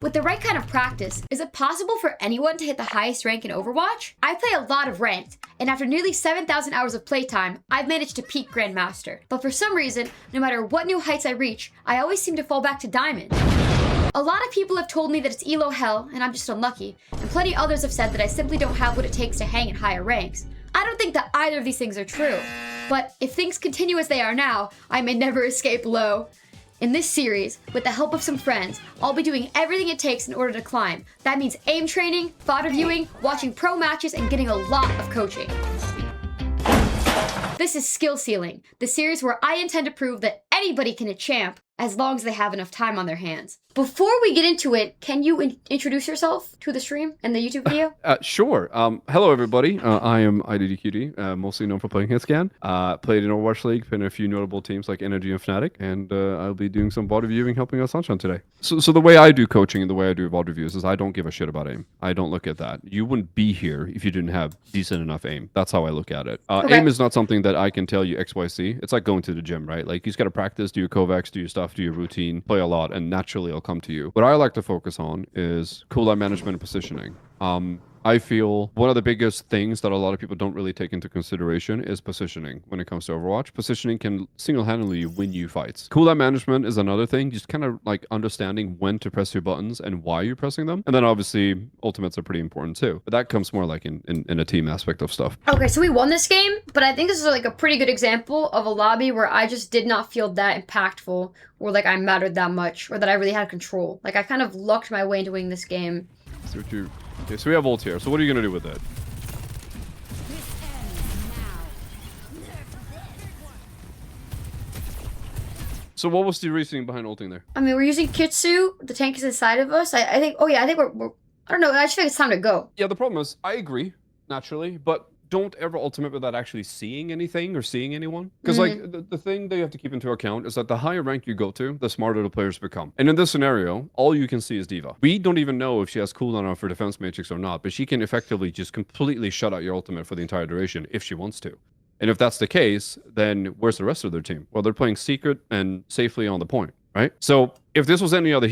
With the right kind of practice, is it possible for anyone to hit the highest rank in Overwatch? I play a lot of ranked, and after nearly 7,000 hours of playtime, I've managed to peak Grandmaster. But for some reason, no matter what new heights I reach, I always seem to fall back to Diamond. A lot of people have told me that it's elo hell, and I'm just unlucky, and plenty others have said that I simply don't have what it takes to hang at higher ranks. I don't think that either of these things are true, but if things continue as they are now, I may never escape low. In this series, with the help of some friends, I'll be doing everything it takes in order to climb. That means aim training, VOD reviewing, watching pro matches, and getting a lot of coaching. This is Skill Ceiling, the series where I intend to prove that anybody can hit champ as long as they have enough time on their hands. Before we get into it, can you introduce yourself to the stream and the YouTube video? Sure. Hello, everybody. I am iddqd, mostly known for playing Hitscan. Played in Overwatch League, played in a few notable teams like Energy and Fnatic, and I'll be doing some VOD reviewing, helping out Sunshine today. So the way I do coaching and the way I do VOD reviews is I don't give a shit about aim. I don't look at that. You wouldn't be here if you didn't have decent enough aim. That's how I look at it. Okay. Aim is not something that I can tell you XYZ. It's like going to the gym, right? Like, you just got to practice, do your Kovacs, do your stuff, do your routine, play a lot, and naturally it'll come to you. What I like to focus on is cooldown management and positioning. I feel one of the biggest things that a lot of people don't really take into consideration is positioning when it comes to Overwatch. Positioning can single-handedly win you fights. Cooldown management is another thing, just kind of like understanding when to press your buttons and why you're pressing them. And then obviously ultimates are pretty important too. But that comes more like in a team aspect of stuff. Okay, so we won this game, but I think this is like a pretty good example of a lobby where I just did not feel that impactful, or like I mattered that much, or that I really had control. Like I kind of lucked my way into winning this game. Okay, so we have ult here. So what are you going to do with it? So what was the reasoning behind ulting there? I mean, we're using Kitsu. The tank is inside of us. I think, I think we're, I don't know. I just think it's time to go. Yeah, the problem is, I agree, naturally, but don't ever ultimate without actually seeing anything or seeing anyone. Because like the thing that you have to keep into account is that the higher rank you go to, the smarter the players become. And in this scenario, all you can see is D.Va. We don't even know if she has cooldown on for defense matrix or not, but she can effectively just completely shut out your ultimate for the entire duration if she wants to. And if that's the case, then where's the rest of their team? Well, they're playing secret and safely on the point, right? So if this was any other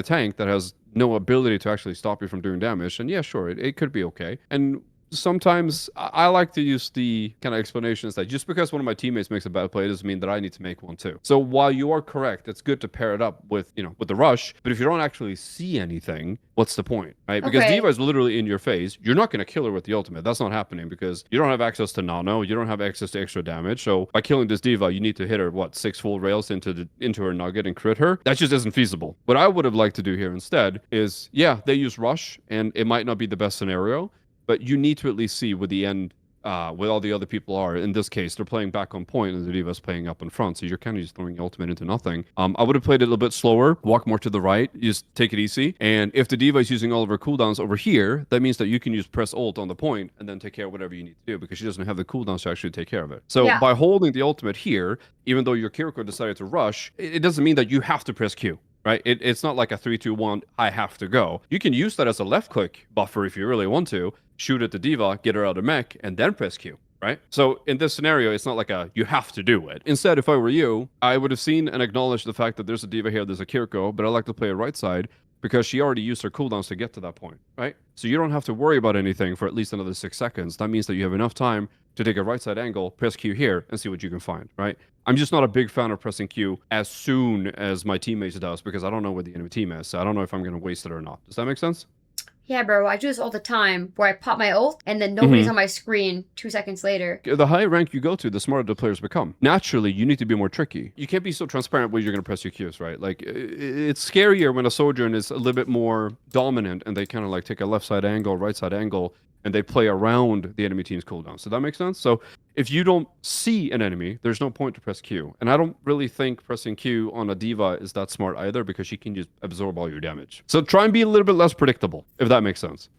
tank that has no ability to actually stop you from doing damage, then yeah, sure, it could be okay. And sometimes I like to use the kind of explanations that just because one of my teammates makes a bad play doesn't mean that I need to make one too. So while you are correct, it's good to pair it up with, with the rush. But if you don't actually see anything, what's the point, right? Because D.Va is literally in your face. You're not going to kill her with the ultimate. That's not happening because you don't have access to nano. You don't have access to extra damage. So by killing this D.Va, you need to hit her, 6 full rails into her nugget and crit her. That just isn't feasible. What I would have liked to do here instead is, yeah, they use rush, and it might not be the best scenario, but you need to at least see where the end, where all the other people are. In this case, they're playing back on point, and the D.Va's playing up in front, so you're kind of just throwing your ultimate into nothing. I would have played it a little bit slower, walk more to the right, just take it easy. And if the D.Va is using all of her cooldowns over here, that means that you can use press ult on the point and then take care of whatever you need to do, because she doesn't have the cooldowns to actually take care of it. So by holding the ultimate here, even though your Kiriko decided to rush, it doesn't mean that you have to press Q. Right? It's not like a 3, 2, 1, I have to go. You can use that as a left click buffer if you really want to, shoot at the D.Va, get her out of mech, and then press Q, right? So in this scenario, it's not like you have to do it. Instead, if I were you, I would have seen and acknowledged the fact that there's a D.Va here, there's a Kiriko, but I like to play a right side because she already used her cooldowns to get to that point, right? So you don't have to worry about anything for at least another 6 seconds. That means that you have enough time to take a right side angle, press Q here, and see what you can find, right? I'm just not a big fan of pressing Q as soon as my teammates does because I don't know where the enemy team is, so I don't know if I'm going to waste it or not. Does that make sense? Yeah, bro, I do this all the time where I pop my ult and then nobody's on my screen 2 seconds later. The higher rank you go to, the smarter the players become. Naturally, you need to be more tricky. You can't be so transparent where you're going to press your Qs, right? Like, it's scarier when a Sojourn is a little bit more dominant and they kind of like take a left side angle, right side angle, and they play around the enemy team's cooldown. So that makes sense? So if you don't see an enemy, there's no point to press Q. And I don't really think pressing Q on a D.Va is that smart either because she can just absorb all your damage. So try and be a little bit less predictable, if that makes sense.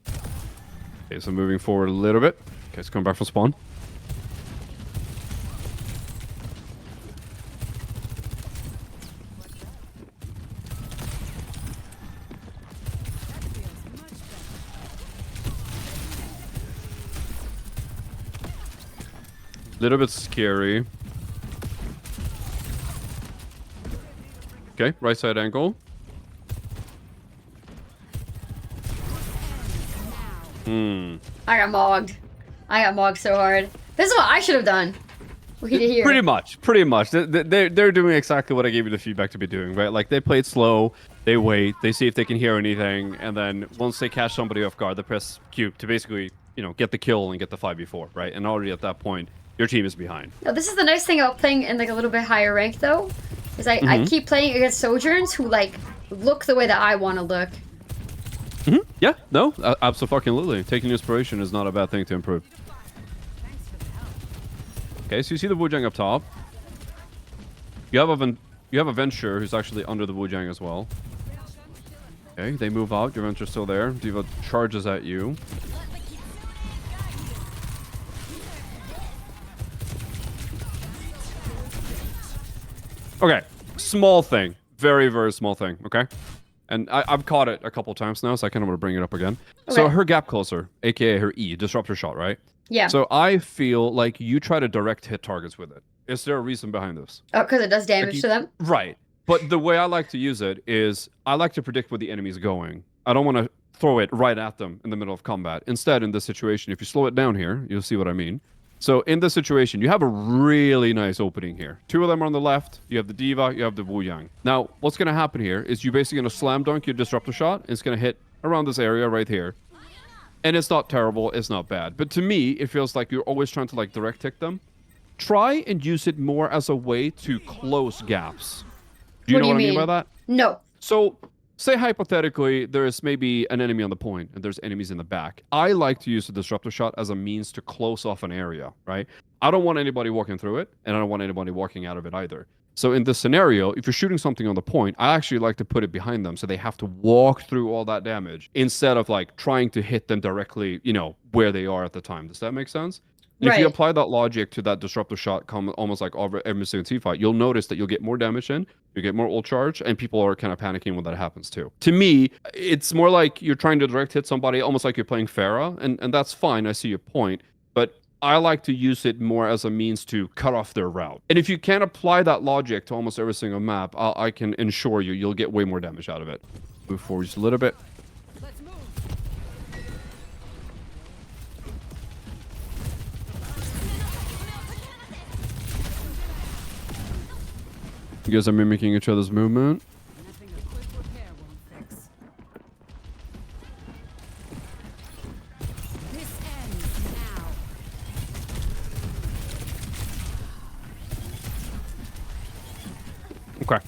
Okay, so moving forward a little bit. Okay, let's come back from spawn. Little bit scary. Okay, right side angle. I got mogged. I got mogged so hard. This is what I should have done. What he did here. Pretty much. They're doing exactly what I gave you the feedback to be doing, right? Like, they play it slow, they wait, they see if they can hear anything, and then once they catch somebody off guard, they press Q to basically, you know, get the kill and get the 5v4, right? And already at that point, your team is behind. Now, this is the nice thing about playing in like a little bit higher rank, though, is I keep playing against Sojourners who like look the way that I want to look. Yeah, no, absolutely. Taking inspiration is not a bad thing to improve. Okay, so you see the Wujang up top. You have a Venture who's actually under the Wujang as well. Okay, they move out. Your Venture's still there. D.Va charges at you. Okay, small thing. Very, very small thing, okay? And I've caught it a couple times now, so I kind of want to bring it up again. Okay. So her gap closer, aka her E, disruptor shot, right? Yeah. So I feel like you try to direct hit targets with it. Is there a reason behind this? Oh, because it does damage to them? Right. But the way I like to use it is I like to predict where the enemy's going. I don't want to throw it right at them in the middle of combat. Instead, in this situation, if you slow it down here, you'll see what I mean. So in this situation, you have a really nice opening here. Two of them are on the left. You have the D.Va, you have the Wujang. Now, what's going to happen here is you're basically going to slam dunk your disruptor shot. It's going to hit around this area right here. And it's not terrible, it's not bad. But to me, it feels like you're always trying to like direct tick them. Try and use it more as a way to close gaps. Do you know what I mean by that? No. So, say hypothetically, there is maybe an enemy on the point and there's enemies in the back. I like to use the disruptor shot as a means to close off an area, right? I don't want anybody walking through it, and I don't want anybody walking out of it either. So in this scenario, if you're shooting something on the point, I actually like to put it behind them so they have to walk through all that damage instead of like trying to hit them directly, you know, where they are at the time. Does that make sense? Right. If you apply that logic to that disruptor shot, almost like every single team fight, you'll notice that you'll get more damage in, you get more ult charge, and people are kind of panicking when that happens too. To me, it's more like you're trying to direct hit somebody, almost like you're playing Pharah, and that's fine. I see your point, but I like to use it more as a means to cut off their route. And if you can apply that logic to almost every single map, I can ensure you'll get way more damage out of it. Move forward just a little bit. You guys are mimicking each other's movement. Okay.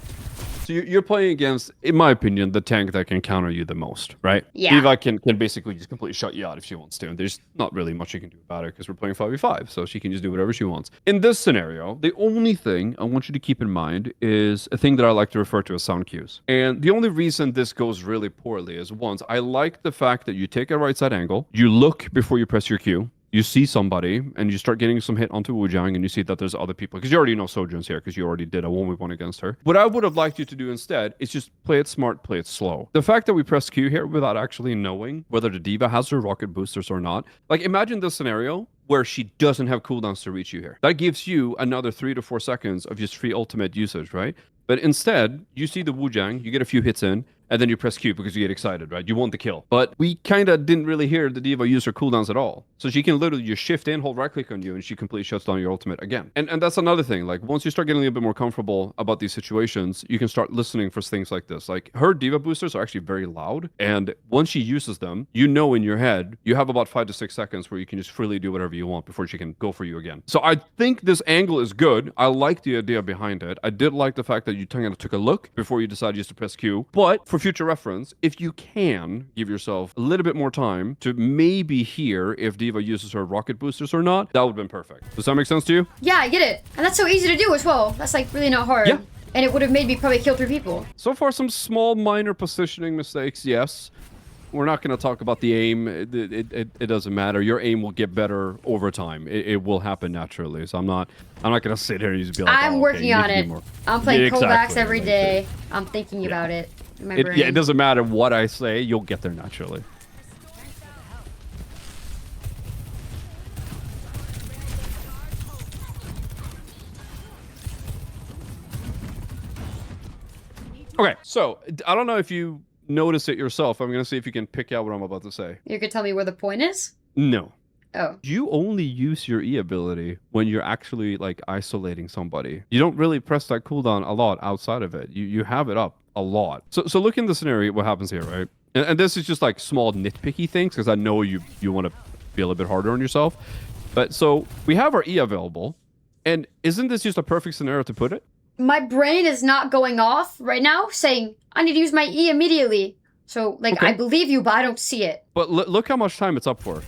So you're playing against, in my opinion, the tank that can counter you the most, right? Yeah. D.Va can basically just completely shut you out if she wants to. And there's not really much you can do about it because we're playing 5v5. So she can just do whatever she wants. In this scenario, the only thing I want you to keep in mind is a thing that I like to refer to as sound cues. And the only reason this goes really poorly is, once, I like the fact that you take a right side angle, you look before you press your Q, you see somebody, and you start getting some hit onto Wujang, and you see that there's other people, because you already know Sojourn's here, because you already did a 1v1 against her. What I would have liked you to do instead is just play it smart, play it slow. The fact that we press Q here without actually knowing whether the D.Va has her rocket boosters or not, like, imagine this scenario where she doesn't have cooldowns to reach you here. That gives you another 3 to 4 seconds of just free ultimate usage, right? But instead, you see the Wujang, you get a few hits in, and then you press Q because you get excited, right? You want the kill. But we kind of didn't really hear the D.Va use her cooldowns at all. So she can literally just shift in, hold right click on you, and she completely shuts down your ultimate again. And that's another thing. Like, once you start getting a little bit more comfortable about these situations, you can start listening for things like this. Like, her D.Va boosters are actually very loud. And once she uses them, you know in your head, you have about 5 to 6 seconds where you can just freely do whatever you want before she can go for you again. So I think this angle is good. I like the idea behind it. I did like the fact that you kind of took a look before you decided just to press Q. But for future reference, if you can give yourself a little bit more time to maybe hear if D.Va uses her rocket boosters or not, that would have been perfect. Does that make sense to you? Yeah, I get it. And that's so easy to do as well. That's like really not hard. Yeah. And it would have made me probably kill 3 people. So far, some small minor positioning mistakes, yes. We're not going to talk about the aim. It doesn't matter. Your aim will get better over time. It will happen naturally. So I'm not going to sit here and just be like, I'm working on it. I'm playing Kovacs every day. I'm thinking about it in my brain. Yeah, it doesn't matter what I say. You'll get there naturally. Okay, so I don't know if you notice it yourself. I'm going to see if you can pick out what I'm about to say. You could tell me where the point is? No. Oh. You only use your E ability when you're actually like isolating somebody. You don't really press that cooldown a lot outside of it. You have it up a lot. So look in the scenario, what happens here, right? And this is just like small nitpicky things because I know you want to be a little bit harder on yourself. But so we have our E available. And isn't this just a perfect scenario to put it? My brain is not going off right now saying, I need to use my E immediately. So, like, Okay. I believe you, but I don't see it. But look how much time it's up for.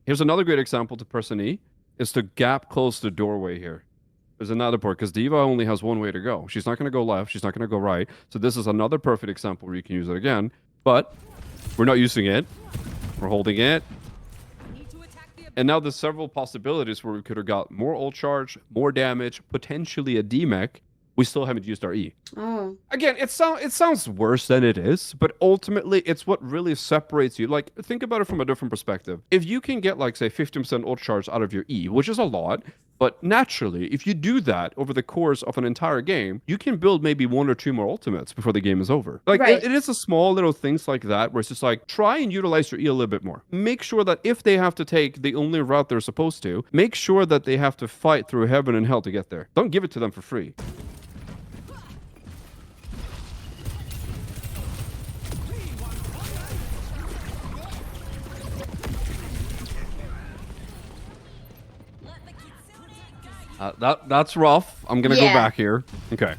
Here's another great example to person E, is to gap close the doorway here. There's another part, because D.Va only has one way to go. She's not going to go left, she's not going to go right. So this is another perfect example where you can use it again. But we're not using it. We're holding it. And now there's several possibilities where we could have got more ult charge, more damage, potentially a D-mech. We still haven't used our E. Oh. Again, it sounds worse than it is, but ultimately, it's what really separates you. Like, think about it from a different perspective. If you can get, like, say, 50% ult charge out of your E, which is a lot, but naturally, if you do that over the course of an entire game, you can build maybe 1 or 2 more ultimates before the game is over. Like, Right. it is a small little things like that where it's just like, try and utilize your E a little bit more. Make sure that if they have to take the only route they're supposed to, make sure that they have to fight through heaven and hell to get there. Don't give it to them for free. That's rough. I'm gonna go back here. Okay.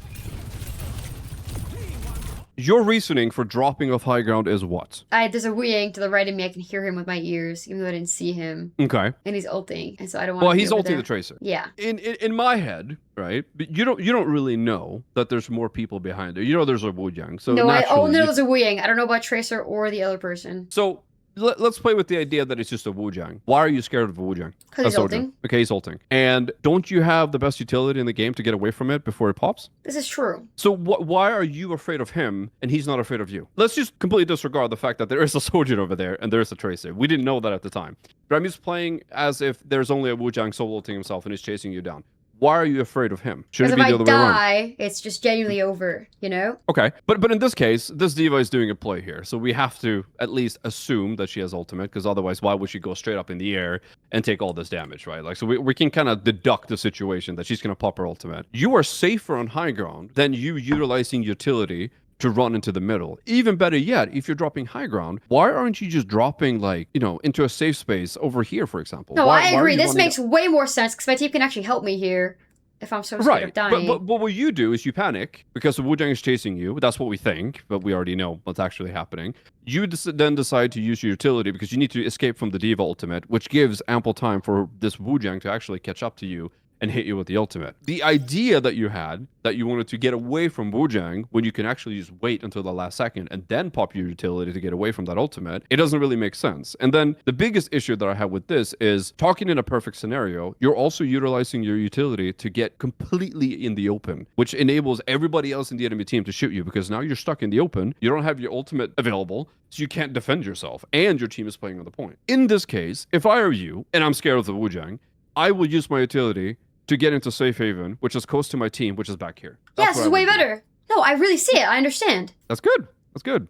Your reasoning for dropping off high ground is what? There's a Wu Yang to the right of me. I can hear him with my ears, even though I didn't see him. Okay. And he's ulting, and so I don't want. Well, to he's be over ulting there. the Tracer. Yeah. In my head, right? But you don't really know that there's more people behind it. You know there's a Wu Yang. So No, I only know you- there's a Wu Yang. I don't know about Tracer or the other person. So let's play with the idea that it's just a Wu Yang. Why are you scared of a Wu Yang? Because he's ulting. Okay, he's ulting. And don't you have the best utility in the game to get away from it before it pops? This is true. So why are you afraid of him and he's not afraid of you? Let's just completely disregard the fact that there is a soldier over there and there is a Tracer. We didn't know that at the time. But I'm just playing as if there's only a Wu Yang solo ulting himself and he's chasing you down. Why are you afraid of him? Should Because it if be I the other way around? die, it's just genuinely over, you know? Okay, but in this case, this D.Va is doing a play here, so we have to at least assume that she has ultimate, because otherwise, why would she go straight up in the air and take all this damage, right? Like, so we can kind of deduct the situation that she's going to pop her ultimate. You are safer on high ground than you utilizing utility to run into the middle. Even better yet, if you're dropping high ground, why aren't you just dropping, like, you know, into a safe space over here, for example? No, Why I are agree. you This running makes way more sense because my team can actually help me here if I'm so scared of dying. But what you do is you panic because the Wu Yang is chasing you. That's what we think, but we already know what's actually happening. You then decide to use your utility because you need to escape from the D.Va ultimate, which gives ample time for this Wu Yang to actually catch up to you and hit you with the ultimate. The idea that you had, that you wanted to get away from Wu Yang when you can actually just wait until the last second and then pop your utility to get away from that ultimate, it doesn't really make sense. And then the biggest issue that I have with this is, talking in a perfect scenario, you're also utilizing your utility to get completely in the open, which enables everybody else in the enemy team to shoot you, because now you're stuck in the open, you don't have your ultimate available, so you can't defend yourself, and your team is playing on the point. In this case, if I were you, and I'm scared of the Wu Yang, I would use my utility to get into safe haven, which is close to my team, which is back here. Yeah, this is way better. No, I really see it. I understand. That's good. That's good.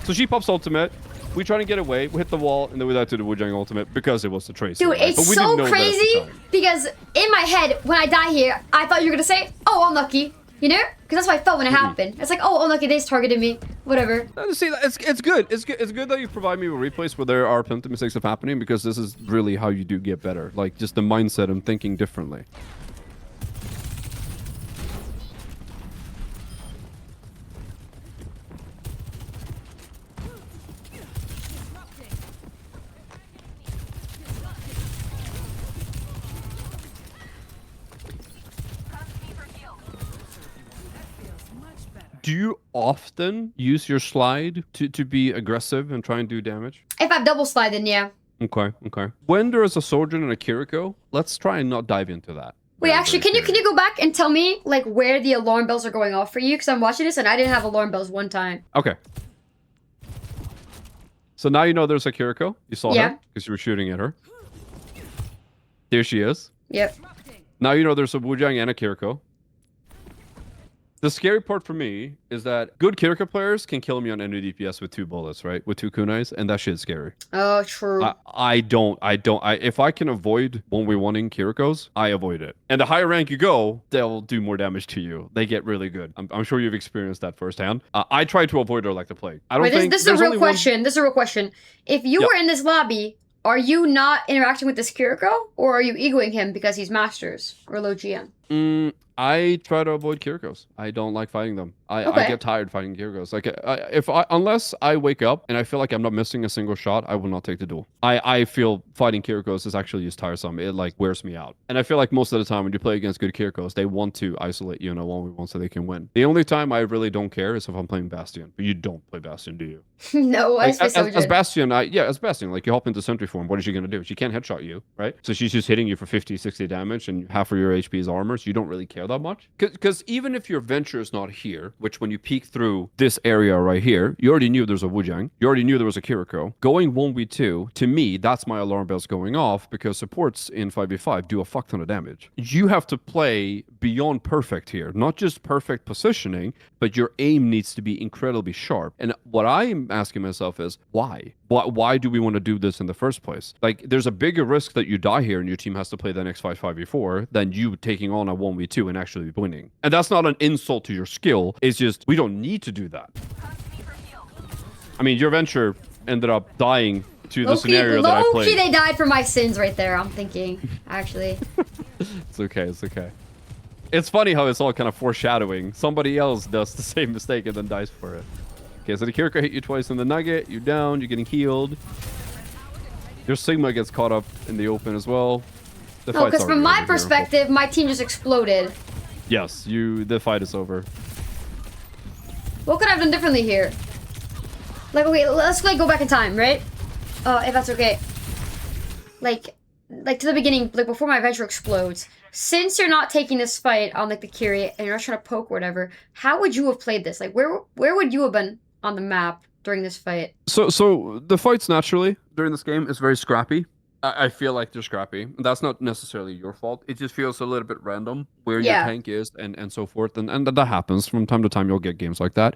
So she pops ultimate. We try to get away. We hit the wall, and then we died to the Wu Yang ultimate because it was the Tracer. Dude, right? it's But we so didn't know that at the crazy time. because in my head, when I die here, I thought you were going to say, oh, unlucky. You know? Because that's what I felt when it happened. It's like, oh, unlucky, they just targeted me. Whatever. See, it's good. It's good that you provide me with replays where there are plenty of mistakes of happening, because this is really how you do get better. Like, just the mindset and thinking differently. Do you often use your slide to be aggressive and try and do damage? If I've double slide, then yeah. Okay. When there is a Sojourn and a Kiriko, let's try and not dive into that. Wait, Very, actually, very can you go back and tell me, like, where the alarm bells are going off for you? Because I'm watching this and I didn't have alarm bells one time. Okay. So now you know there's a Kiriko. You saw Yeah. her because you were shooting at her. There she is. Yep. Now you know there's a Wu Yang and a Kiriko. The scary part for me is that good Kiriko players can kill me on any DPS with 2 bullets, right? With 2 kunais, and that shit's scary. Oh, true. If I can avoid 1v1ing Kirikos, I avoid it. And the higher rank you go, they'll do more damage to you. They get really good. I'm sure you've experienced that firsthand. I try to avoid her like the plague. I don't Wait, think this is a real question. This is a real question. If you were in this lobby, are you not interacting with this Kiriko, or are you egoing him because he's Masters or low GM? I try to avoid Kirikos. I don't like fighting them. I get tired fighting Kirikos. Like unless I wake up and I feel like I'm not missing a single shot, I will not take the duel. I feel fighting Kirikos is actually just tiresome. It like wears me out. And I feel like most of the time when you play against good Kirikos, they want to isolate you in a 1v1 so they can win. The only time I really don't care is if I'm playing Bastion. But you don't play Bastion, do you? No, like, as Bastion, as Bastion, like you hop into sentry form, what is she gonna do? She can't headshot you, right? So she's just hitting you for 50, 60 damage, and half of your HP is armor, so you don't really care that much. Because even if your venture is not here, which when you peek through this area right here, you already knew there's a Wujang, you already knew there was a Kiriko. Going 1v2, to me, that's my alarm bells going off, because supports in 5v5 do a fuck ton of damage. You have to play beyond perfect here, not just perfect positioning, but your aim needs to be incredibly sharp. And what I'm asking myself is, why? Why do we want to do this in the first place? Like, there's a bigger risk that you die here and your team has to play the next fight 5v4 than you taking on a 1v2 and actually winning. And that's not an insult to your skill. It's just, we don't need to do that. I mean, your venture ended up dying to the scenario that I played. They died for my sins right there, I'm thinking, actually. It's okay, it's okay. It's funny how it's all kind of foreshadowing. Somebody else does the same mistake and then dies for it. Okay, so the Kiriko hit you twice in the nugget, you're down, you're getting healed. Your Sigma gets caught up in the open as well. No, because from my perspective, my team just exploded. Yes, the fight is over. What could I have done differently here? Like, okay, let's like go back in time, right? If that's okay. Like to the beginning, like before my venture explodes. Since you're not taking this fight on like the Kiri and you're not trying to poke or whatever, how would you have played this? Like, where would you have been on the map during this fight? So the fights naturally during this game is very scrappy. I feel like they're scrappy. That's not necessarily your fault. It just feels a little bit random where your tank is and so forth. And that happens from time to time. You'll get games like that.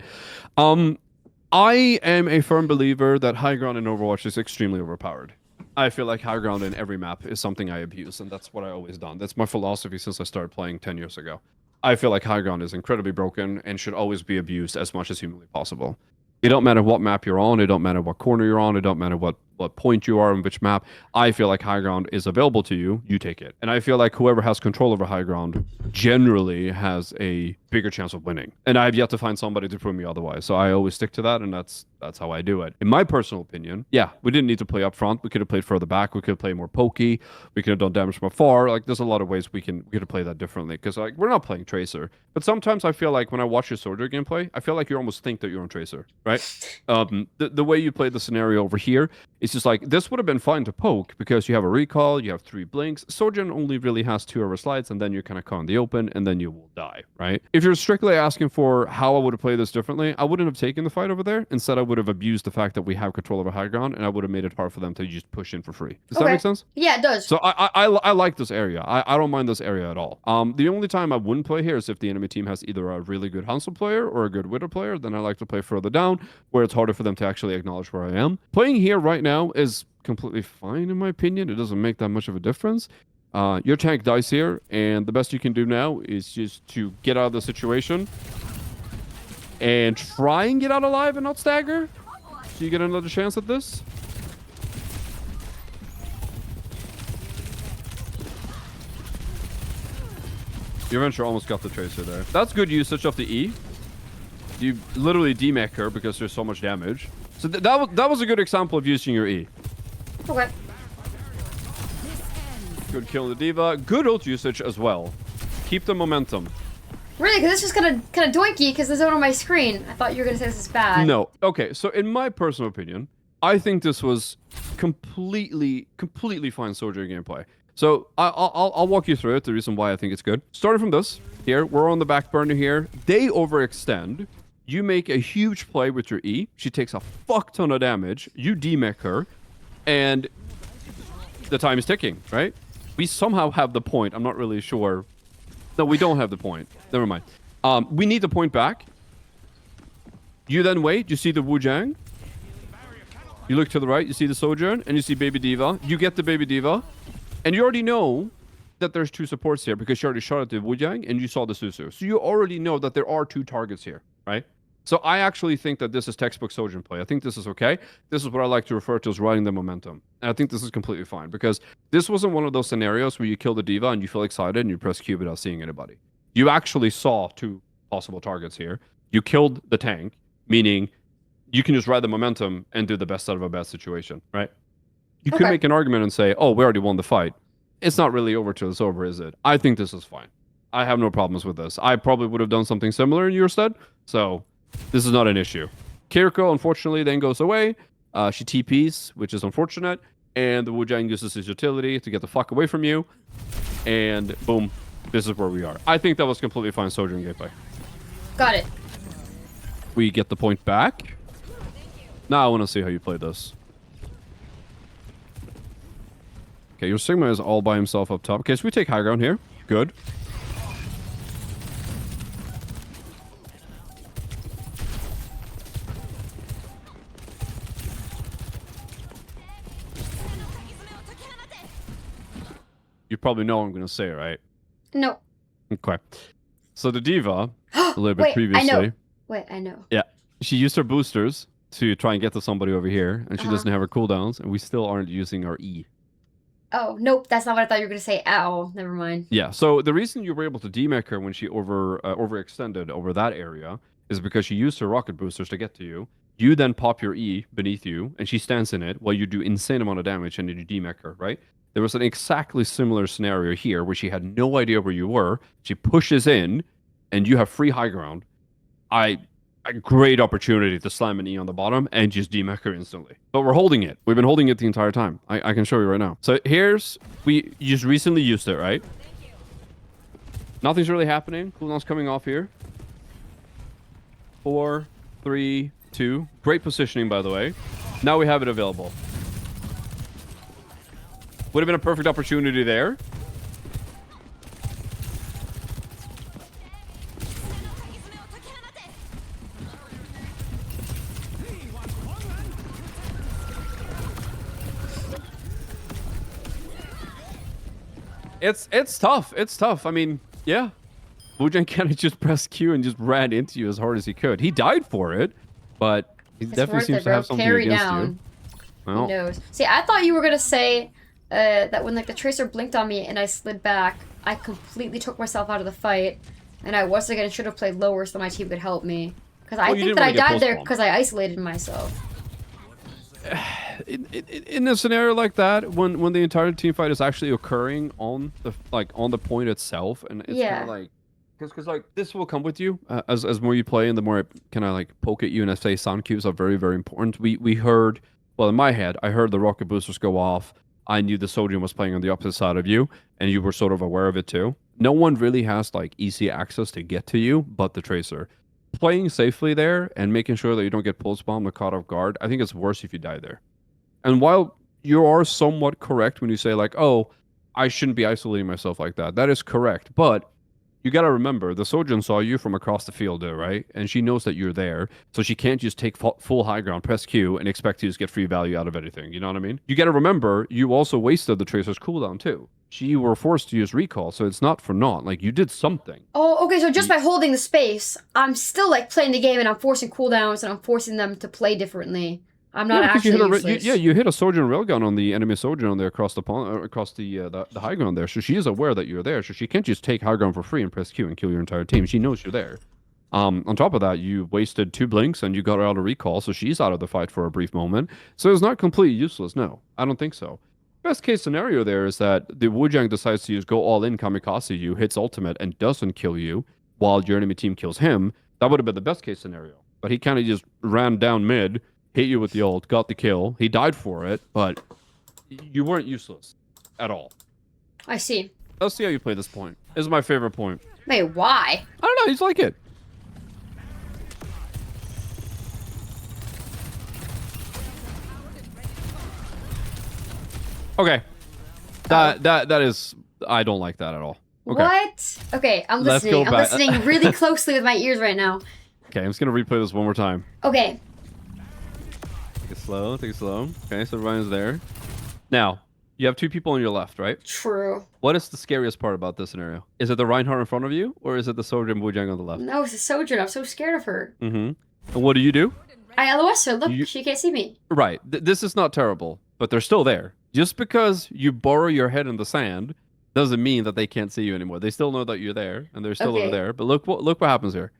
I am a firm believer that high ground in Overwatch is extremely overpowered. I feel like high ground in every map is something I abuse, and that's what I always done. That's my philosophy since I started playing 10 years ago. I feel like high ground is incredibly broken and should always be abused as much as humanly possible. It don't matter what map you're on, it don't matter what corner you're on, it don't matter what point you are on which map. I feel like high ground is available to you, you take it. And I feel like whoever has control over high ground generally has a bigger chance of winning. And I have yet to find somebody to prove me otherwise. So I always stick to that, and that's how I do it. In my personal opinion, yeah, we didn't need to play up front. We could have played further back. We could have played more pokey. We could have done damage from afar. Like, there's a lot of ways we could have played that differently. Because like we're not playing Tracer. But sometimes I feel like when I watch your Soldier gameplay, I feel like you almost think that you're on Tracer, right? The way you play the scenario over here, it's just like, this would have been fine to poke because you have a recall, you have 3 blinks. Sojourn only really has 2 hour slides, and then you're kind of caught in the open, and then you will die, right? If you're strictly asking for how I would have played this differently, I wouldn't have taken the fight over there. Instead, I would have abused the fact that we have control over high ground, and I would have made it hard for them to just push in for free. Does that make sense? Yeah, it does. So I like this area. I don't mind this area at all. The only time I wouldn't play here is if the enemy team has either a really good Hansel player or a good Widow player. Then I like to play further down, where it's harder for them to actually acknowledge where I am. Playing here right now is completely fine in my opinion. It doesn't make that much of a difference. Your tank dies here, and the best you can do now is just to get out of the situation and try and get out alive and not stagger, so you get another chance at this. Your venture almost got the Tracer there. That's good usage of the E. You literally demech her because there's so much damage. So that was a good example of using your E. Okay. Good kill the D.Va. Good ult usage as well. Keep the momentum. Really? Because this is kind of doinky because there's one on my screen. I thought you were going to say this is bad. No. Okay, so in my personal opinion, I think this was completely fine Soldier gameplay. So I'll walk you through it, the reason why I think it's good. Starting from this, here, we're on the back burner here. They overextend. You make a huge play with your E. She takes a fuck ton of damage. You demech her. And the time is ticking, right? We somehow have the point. I'm not really sure. No, we don't have the point. Never mind. We need the point back. You then wait. You see the Wu Jiang. You look to the right. You see the Sojourn, and you see Baby Diva. You get the Baby Diva, and you already know that there's 2 supports here because you already shot at the Wu Jiang and you saw the Susu. So you already know that there are 2 targets here, right? So I actually think that this is textbook Sojourn play. I think this is okay. This is what I like to refer to as riding the momentum. And I think this is completely fine because this wasn't one of those scenarios where you kill the Diva and you feel excited and you press Q without seeing anybody. You actually saw 2 possible targets here. You killed the tank, meaning you can just ride the momentum and do the best out of a bad situation, right? You could make an argument and say, oh, we already won the fight. It's not really over till it's over, is it? I think this is fine. I have no problems with this. I probably would have done something similar in your stead, so this is not an issue. Kiriko, unfortunately, then goes away. She TPs, which is unfortunate, and the Wu Jiang uses his utility to get the fuck away from you, and boom, this is where we are. I think that was completely fine Sojourn gameplay. Got it. We get the point back. Now I want to see how you play this. Okay, your Sigma is all by himself up top. Okay, so we take high ground here. Good. You probably know what I'm going to say, right? No. Okay. So the Diva, a little bit previously. I know. Wait, I know. Yeah. She used her boosters to try and get to somebody over here, and she doesn't have her cooldowns, and we still aren't using our E. Oh, nope. That's not what I thought you were going to say. Ow. Never mind. Yeah. So the reason you were able to demech her when she overextended over that area is because she used her rocket boosters to get to you. You then pop your E beneath you, and she stands in it while you do insane amount of damage, and then you demech her, right? There was an exactly similar scenario here where she had no idea where you were. She pushes in, and you have free high ground. A great opportunity to slam an E on the bottom and just demech her instantly. But we're holding it. We've been holding it the entire time. I can show you right now. So here's... You just recently used it, right? Nothing's really happening. Cooldown's coming off here. 4, 3, 2. Great positioning, by the way. Now we have it available. Would have been a perfect opportunity there. It's tough. It's tough. I mean, yeah. Wu Jiang kind of just pressed Q and just ran into you as hard as he could. He died for it, but he definitely seems to have something against you. Well, who knows? See, I thought you were gonna say that when like the tracer blinked on me and I slid back, I completely took myself out of the fight, and I was again should have played lower so my team could help me. Because I think that I died there because I isolated myself. In a scenario like that, when the entire team fight is actually occurring on the point itself, and it's kind of like, because like this will come with you as more you play, and the more I kind of like poke at you and I say sound cues are very, very important. We heard, well, in my head, I heard the rocket boosters go off. I knew the Sojourn was playing on the opposite side of you, and you were sort of aware of it too. No one really has like easy access to get to you, but the tracer. Playing safely there and making sure that you don't get pulse bombed or caught off guard, I think it's worse if you die there. And while you are somewhat correct when you say like, oh, I shouldn't be isolating myself like that. That is correct. But you got to remember, the Sojourn saw you from across the field there, right? And she knows that you're there. So she can't just take full high ground, press Q, and expect you to just get free value out of anything. You know what I mean? You got to remember, you also wasted the Tracer's cooldown too. You were forced to use recall, so it's not for naught. Like, you did something. Oh, okay, so just by holding the space, I'm still, like, playing the game, and I'm forcing cooldowns, and I'm forcing them to play differently. I'm not actually useless. You hit a Sojourn railgun on the enemy Sojourn there across the pond, across the high ground there. So she is aware that you're there. So she can't just take high ground for free and press Q and kill your entire team. She knows you're there. On top of that, you wasted 2 blinks, and you got her out of recall, so she's out of the fight for a brief moment. So it's not completely useless, no. I don't think so. Best case scenario there is that the Wu Jiang decides to just go all in kamikaze you, hits ultimate, and doesn't kill you, while your enemy team kills him. That would have been the best case scenario. But he kind of just ran down mid, hit you with the ult, got the kill. He died for it, but you weren't useless at all. I see. Let's see how you play this point. This is my favorite point. Wait, why? I don't know, he's like it. Okay. That is, I don't like that at all. Okay. What? Okay, I'm Let's listening. go I'm back. listening really closely with my ears right now. Okay, I'm just gonna replay this one more time. Okay. Take it slow, take it slow. Okay, so Ryan's there. Now, you have two people on your left, right? True. What is the scariest part about this scenario? Is it the Reinhardt in front of you, or is it the soldier and Bojang on the left? No, it's a Sojourn. I'm so scared of her. And what do? I LOS her. Look, she can't see me. Right. This is not terrible, but they're still there. Just because you burrow your head in the sand doesn't mean that they can't see you anymore. They still know that you're there, and they're still over there. But look what happens here.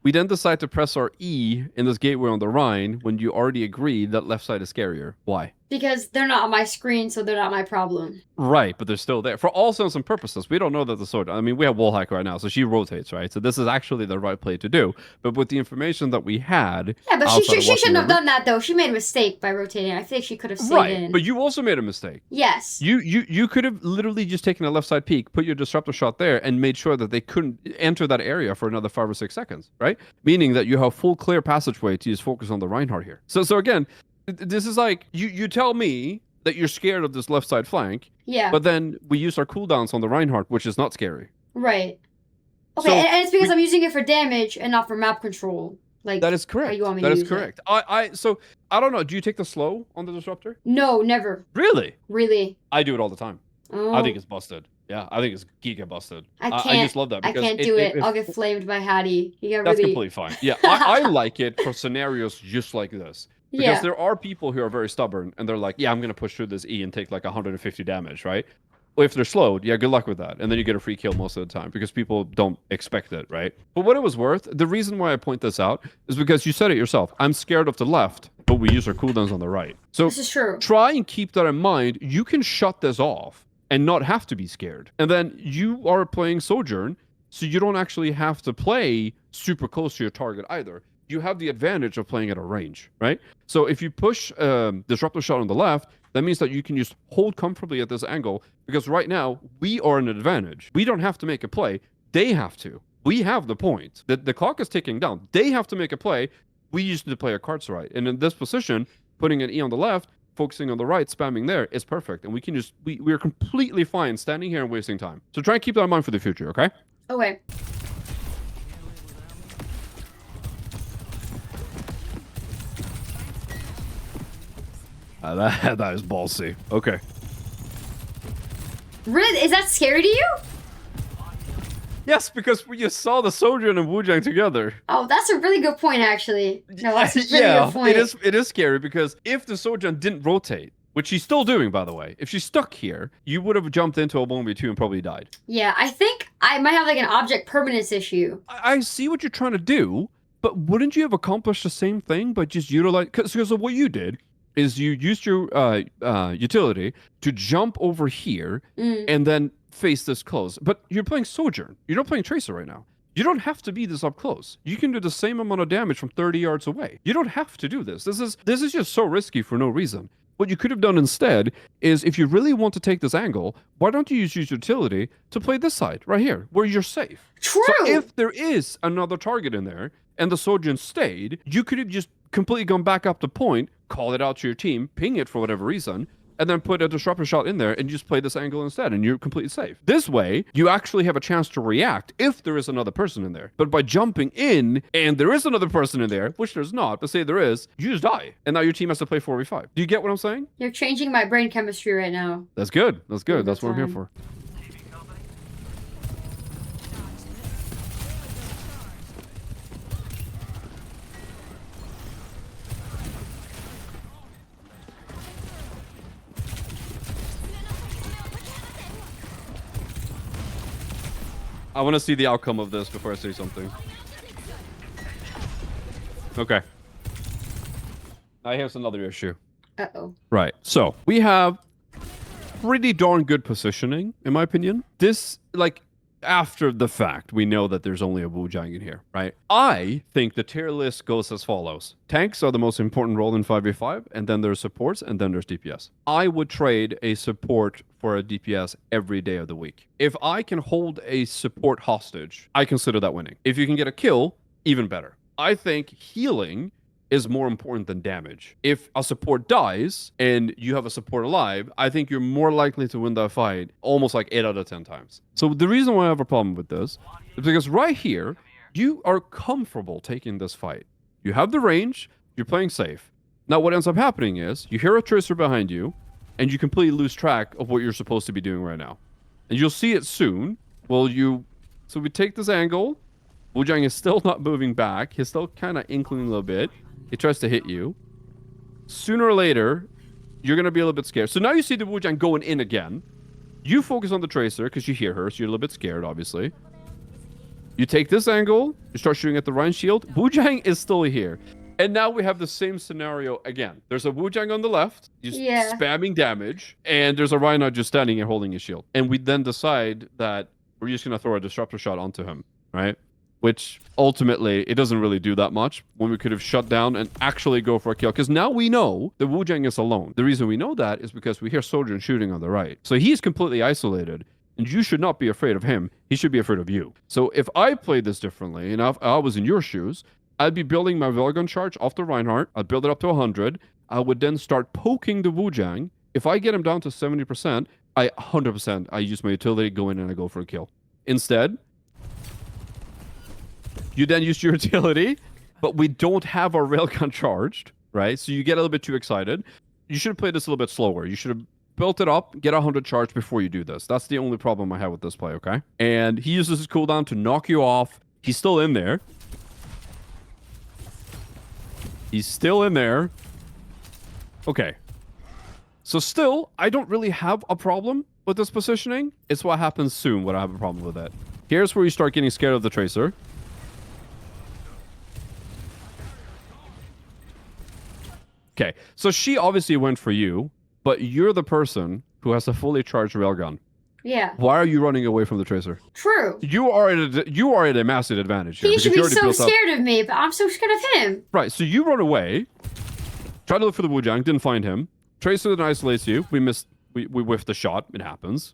We then decide to press our E in this gateway on the Rhine when you already agreed that left side is scarier. Why? Because they're not on my screen, so they're not my problem. Right, but they're still there. For all intents and purposes, we don't know that the sword... I mean, we have wallhack right now, so she rotates, right? So this is actually the right play to do. But with the information that we had... Yeah, but she shouldn't have done that, though. She made a mistake by rotating. I think she could have stayed in. But you also made a mistake. Yes. You could have literally just taken a left side peek, put your disruptor shot there, and made sure that they couldn't enter that area for another 5 or 6 seconds, right? Meaning that you have full clear passageway to just focus on the Reinhardt here. So again, this is like, you tell me that you're scared of this left side flank. Yeah. But then we use our cooldowns on the Reinhardt, which is not scary. Right. Okay, So and it's because I'm using it for damage and not for map control. Like that is correct. How you want me to use correct. So I don't know. Do you take the slow on the disruptor? No, never. Really? Really? I do it all the time. Oh. I think it's busted. Yeah, I think it's giga busted. I just love that. I can't do it. I'll get flamed by Hattie. That's completely fine. Yeah, I like it for scenarios just like this. Because there are people who are very stubborn and they're like, yeah, I'm going to push through this E and take like 150 damage, right? Well, if they're slowed, yeah, good luck with that. And then you get a free kill most of the time because people don't expect it, right? But what it was worth, the reason why I point this out is because you said it yourself. I'm scared of the left, but we use our cooldowns on the right. So this is true. Try and keep that in mind. You can shut this off and not have to be scared. And then you are playing Sojourn, so you don't actually have to play super close to your target either. You have the advantage of playing at a range, right? So if you push disruptor shot on the left, that means that you can just hold comfortably at this angle because right now we are an advantage. We don't have to make a play. They have to. We have the point. The clock is ticking down. They have to make a play. We used to play our cards right. And in this position, putting an E on the left, focusing on the right, spamming there is perfect. And we can just, we're completely fine standing here and wasting time. So try and keep that in mind for the future, okay? Okay. That is ballsy. Okay. Really? Is that scary to you? Yes, because we just saw the Sojourn and Wujang together. Oh, that's a really good point, actually. No, that's a really good point. It is scary because if the Sojourn didn't rotate, which she's still doing, by the way, if she's stuck here, you would have jumped into a 1v2 and probably died. Yeah, I think I might have like an object permanence issue. I see what you're trying to do, but wouldn't you have accomplished the same thing by just utilize... Because of what you did is you used your utility to jump over here and then face this close. But you're playing Sojourn. You're not playing Tracer right now. You don't have to be this up close. You can do the same amount of damage from 30 yards away. You don't have to do this. This is just so risky for no reason. What you could have done instead is if you really want to take this angle, why don't you use your utility to play this side right here where you're safe? True. So if there is another target in there and the Sojourn stayed, you could have just completely gone back up to point, call it out to your team, ping it for whatever reason, and then put a disruptor shot in there and just play this angle instead, and you're completely safe. This way, you actually have a chance to react if there is another person in there. But by jumping in, and there is another person in there, which there's not, but say there is, you just die. And now your team has to play 4v5. Do you get what I'm saying? You're changing my brain chemistry right now. That's good. That's good. That's what I'm here for. I want to see the outcome of this before I say something. Okay. Now here's another issue. Uh-oh. Right. So we have pretty darn good positioning, in my opinion. This, like, after the fact, we know that there's only a Wujang in here, right? I think the tier list goes as follows. Tanks are the most important role in 5v5, and then there's supports, and then there's DPS. I would trade a support for a DPS every day of the week. If I can hold a support hostage, I consider that winning. If you can get a kill, even better. I think healing is more important than damage. If a support dies and you have a support alive, I think you're more likely to win that fight almost like 8 out of 10 times. So the reason why I have a problem with this is because right here, you are comfortable taking this fight. You have the range, you're playing safe. Now what ends up happening is you hear a tracer behind you and you completely lose track of what you're supposed to be doing right now. And you'll see it soon. So we take this angle. Wu Jiang is still not moving back. He's still kind of inkling a little bit. He tries to hit you. Sooner or later, you're going to be a little bit scared. So now you see the Wu Jiang going in again. You focus on the tracer because you hear her, so you're a little bit scared, obviously. You take this angle. You start shooting at the Rhine shield. Wu Jiang is still here. And now we have the same scenario again. There's a Wu Jiang on the left, just spamming damage, and there's a Reinhardt just standing and holding his shield. And we then decide that we're just going to throw a disruptor shot onto him, right? Which ultimately, it doesn't really do that much when we could have shut down and actually go for a kill. Because now we know the Wu Jiang is alone. The reason we know that is because we hear Sojourn shooting on the right. So he's completely isolated. And you should not be afraid of him. He should be afraid of you. So if I played this differently, and if I was in your shoes, I'd be building my Railgun charge off the Reinhardt. I'd build it up to 100. I would then start poking the Wu Jiang. If I get him down to 70%, I 100%, I use my utility, go in and I go for a kill. Instead, you then use your utility, but we don't have our Railgun charged, right? So you get a little bit too excited. You should have played this a little bit slower. You should have built it up, get 100 charged before you do this. That's the only problem I have with this play, okay? And he uses his cooldown to knock you off. He's still in there. He's still in there. Okay. So still, I don't really have a problem with this positioning. It's what happens soon when I have a problem with it. Here's where you start getting scared of the tracer. Okay, so she obviously went for you, but you're the person who has a fully charged railgun. Yeah. Why are you running away from the tracer? True. You are at a massive advantage here. He should be so scared of me, but I'm so scared of him. Right, so you run away, try to look for the Wu Jiang, didn't find him. Tracer then isolates you. We whiffed the shot. It happens.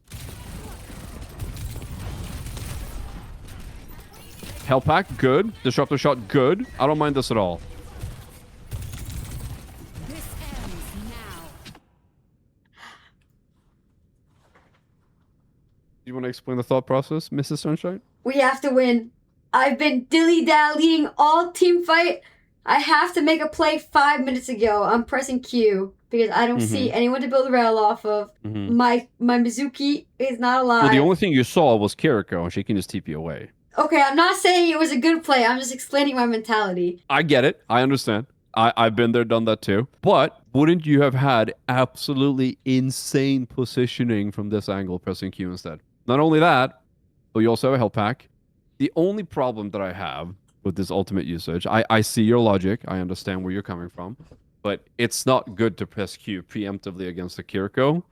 Hell pack, good. Disruptor shot, good. I don't mind this at all. You want to explain the thought process, Mrs. Sunshine? We have to win. I've been dilly-dallying all team fight. I have to make a play 5 minutes ago. I'm pressing Q because I don't see anyone to build a rail off of. My Mizuki is not alive. Well, the only thing you saw was Kiriko, and she can just TP away. Okay, I'm not saying it was a good play. I'm just explaining my mentality. I get it. I understand. I've been there, done that too. But wouldn't you have had absolutely insane positioning from this angle pressing Q instead? Not only that, but you also have a health pack. The only problem that I have with this ultimate usage, I see your logic. I understand where you're coming from. But it's not good to press Q preemptively against a Kiriko.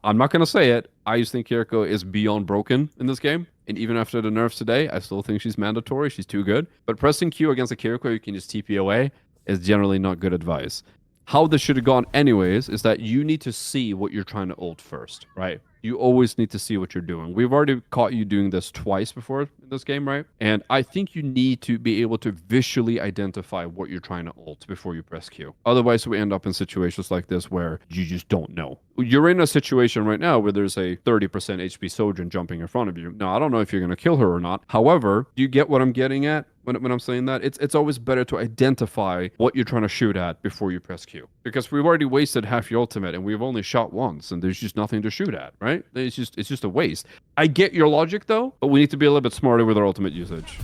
I'm not going to say it. I just think Kiriko is beyond broken in this game. And even after the nerfs today, I still think she's mandatory. She's too good. But pressing Q against a Kiriko you can just TP away is generally not good advice. How this should have gone anyways is that you need to see what you're trying to ult first, right? You always need to see what you're doing. We've already caught you doing this twice before in this game, right? And I think you need to be able to visually identify what you're trying to ult before you press Q. Otherwise, we end up in situations like this where you just don't know. You're in a situation right now where there's a 30% HP Sojourn jumping in front of you. Now, I don't know if you're going to kill her or not. However, do you get what I'm getting at? When I'm saying that, it's always better to identify what you're trying to shoot at before you press Q. Because we've already wasted half your ultimate and we've only shot once and there's just nothing to shoot at, right? It's just a waste. I get your logic though, but we need to be a little bit smarter with our ultimate usage.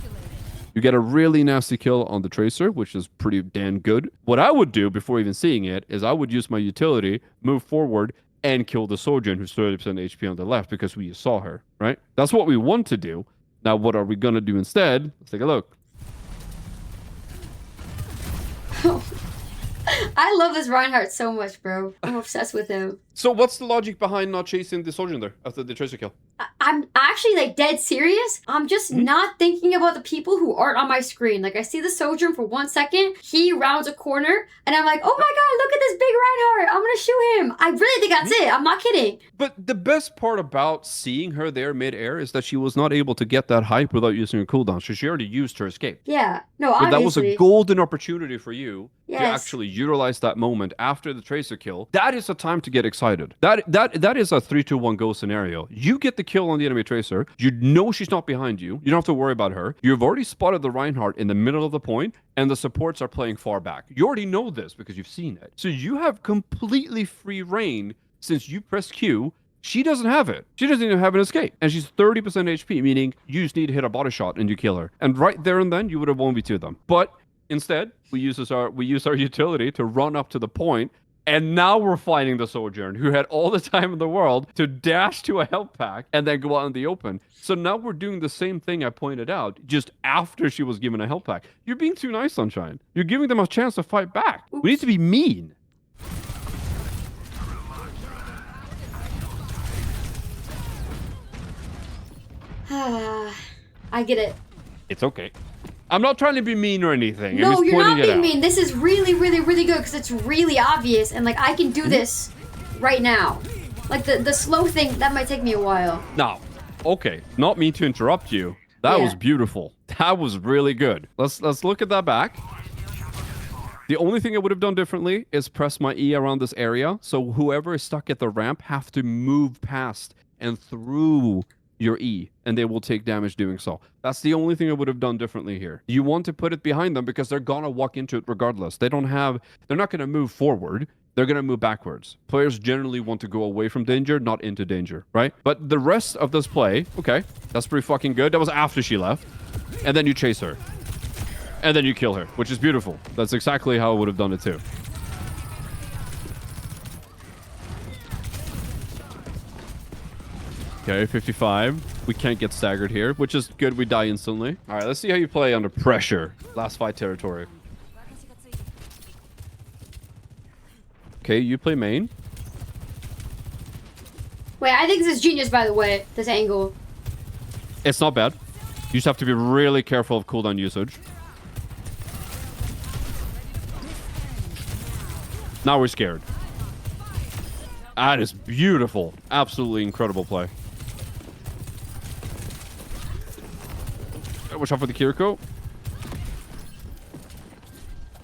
You get a really nasty kill on the Tracer, which is pretty damn good. What I would do before even seeing it is I would use my utility, move forward, and kill the Sojourn who's 30% HP on the left because we saw her, right? That's what we want to do. Now, what are we going to do instead? Let's take a look. I love this Reinhardt so much, bro. I'm obsessed with him. So what's the logic behind not chasing the Sojourn there after the Tracer kill? I'm actually like dead serious. I'm just not thinking about the people who aren't on my screen. Like I see the Sojourn for 1 second, he rounds a corner, and I'm like, oh my god, look at this big Reinhardt. I'm gonna shoot him. I really think that's it. I'm not kidding. But the best part about seeing her there mid-air is that she was not able to get that hype without using a cooldown. So she already used her escape. Yeah. No, So obviously. that was a golden opportunity for you Yes. to actually utilize that moment after the Tracer kill. That is a time to get excited. That is a 3-2-1 go scenario. You get the kill on the enemy Tracer. You know she's not behind you. You don't have to worry about her. You've already spotted the Reinhardt in the middle of the point, and the supports are playing far back. You already know this because you've seen it. So you have completely free reign since you pressed Q. She doesn't have it. She doesn't even have an escape. And she's 30% HP, meaning you just need to hit a body shot and you kill her. And right there and then, you would have 1v2 them. But instead, we use our utility to run up to the point, and now we're fighting the Sojourn, who had all the time in the world to dash to a health pack and then go out in the open. So now we're doing the same thing I pointed out, just after she was given a health pack. You're being too nice, Sunshine. You're giving them a chance to fight back. Oops. We need to be mean. I get it. It's okay. I'm not trying to be mean or anything. No, I'm just you're not pointing it being out. mean. This is really, really, really good because it's really obvious, and like I can do this right now. Like the slow thing, that might take me a while. Now, okay, not mean to interrupt you. That was beautiful. That was really good. Let's look at that back. The only thing I would have done differently is press my E around this area, so whoever is stuck at the ramp have to move past and through your E, and they will take damage doing so. That's the only thing I would have done differently here. You want to put it behind them because they're gonna walk into it regardless. They're not gonna move forward. They're gonna move backwards. Players generally want to go away from danger, not into danger, right? But the rest of this play, okay, that's pretty fucking good. That was after she left. And then you chase her. And then you kill her, which is beautiful. That's exactly how I would have done it too. Okay, 55. We can't get staggered here, which is good. We die instantly. All right, let's see how you play under pressure. Last fight territory. Okay, you play main. Wait, I think this is genius, by the way, this angle. It's not bad. You just have to be really careful of cooldown usage. Now we're scared. That is beautiful. Absolutely incredible play. Watch out for the Kiriko.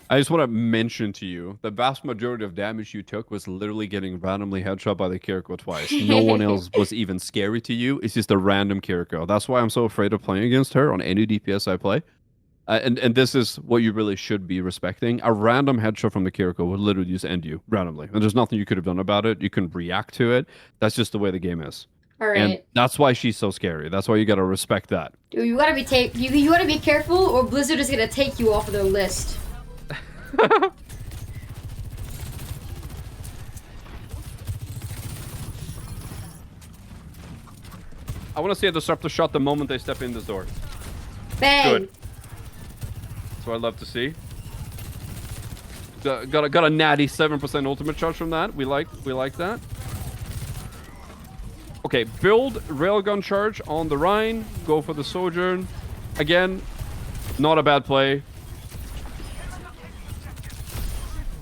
I just want to mention to you, the vast majority of damage you took was literally getting randomly headshot by the Kiriko twice. No one else was even scary to you. It's just a random Kiriko. That's why I'm so afraid of playing against her on any DPS I play. And this is what you really should be respecting. A random headshot from the Kiriko would literally just end you randomly. And there's nothing you could have done about it. You couldn't react to it. That's just the way the game is. All right. And that's why she's so scary. That's why you gotta respect that. Dude, you gotta be you gotta be careful, or Blizzard is gonna take you off of their list. I want to see a disruptor shot the moment they step in this door. Bang. Good. That's what I'd love to see. Got a natty 7% ultimate charge from that. We like that. Okay, build railgun charge on the Rhine. Go for the Sojourn. Again, not a bad play.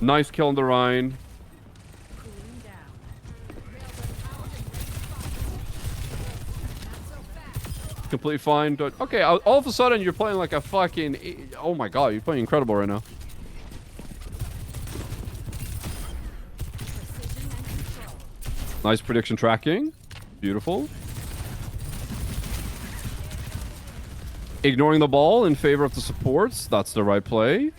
Nice kill on the Rhine. Completely fine. But okay, all of a sudden you're playing like a fucking... Oh my god, you're playing incredible right now. Nice prediction tracking. Beautiful. Ignoring the ball in favor of the supports. That's the right play.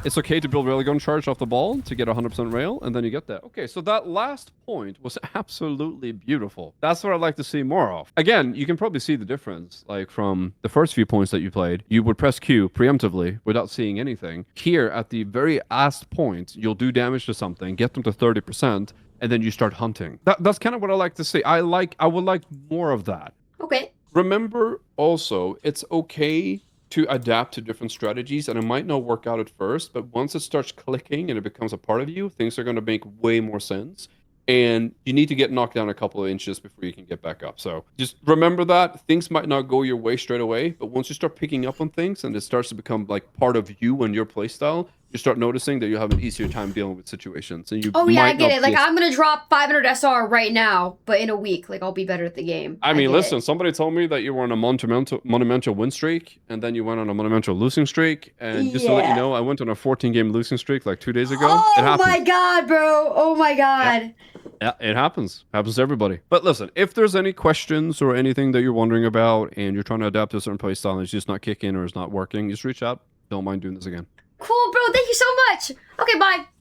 It's okay to build railgun charge off the ball to get 100% rail, and then you get that. Okay, so that last point was absolutely beautiful. That's what I'd like to see more of. Again, you can probably see the difference. Like from the first few points that you played, you would press Q preemptively without seeing anything. Here, at the very last point, you'll do damage to something, get them to 30%, and then you start hunting. That's kind of what I like to see. I would like more of that. Okay. Remember also, it's okay to adapt to different strategies, and it might not work out at first, but once it starts clicking and it becomes a part of you, things are going to make way more sense. and you need to get knocked down a couple of inches before you can get back up. So just remember that things might not go your way straight away, but once you start picking up on things and it starts to become like part of you and your playstyle, you start noticing that you have an easier time dealing with situations. And you Oh yeah, I might get not it. Like be as- I'm gonna drop 500 SR right now, but in a week, like I'll be better at the game. I mean, get listen, it. somebody told me that you were on a monumental win streak, and then you went on a monumental losing streak. And just to let you Yeah. know, I went on a 14-game losing streak like 2 days ago. It Oh happened. my god, bro. Oh my god. Yep. Yeah, it happens. Happens to everybody. But listen, if there's any questions or anything that you're wondering about and you're trying to adapt to a certain play style and it's just not kicking or it's not working, just reach out. Don't mind doing this again. Cool, bro. Thank you so much. Okay, bye.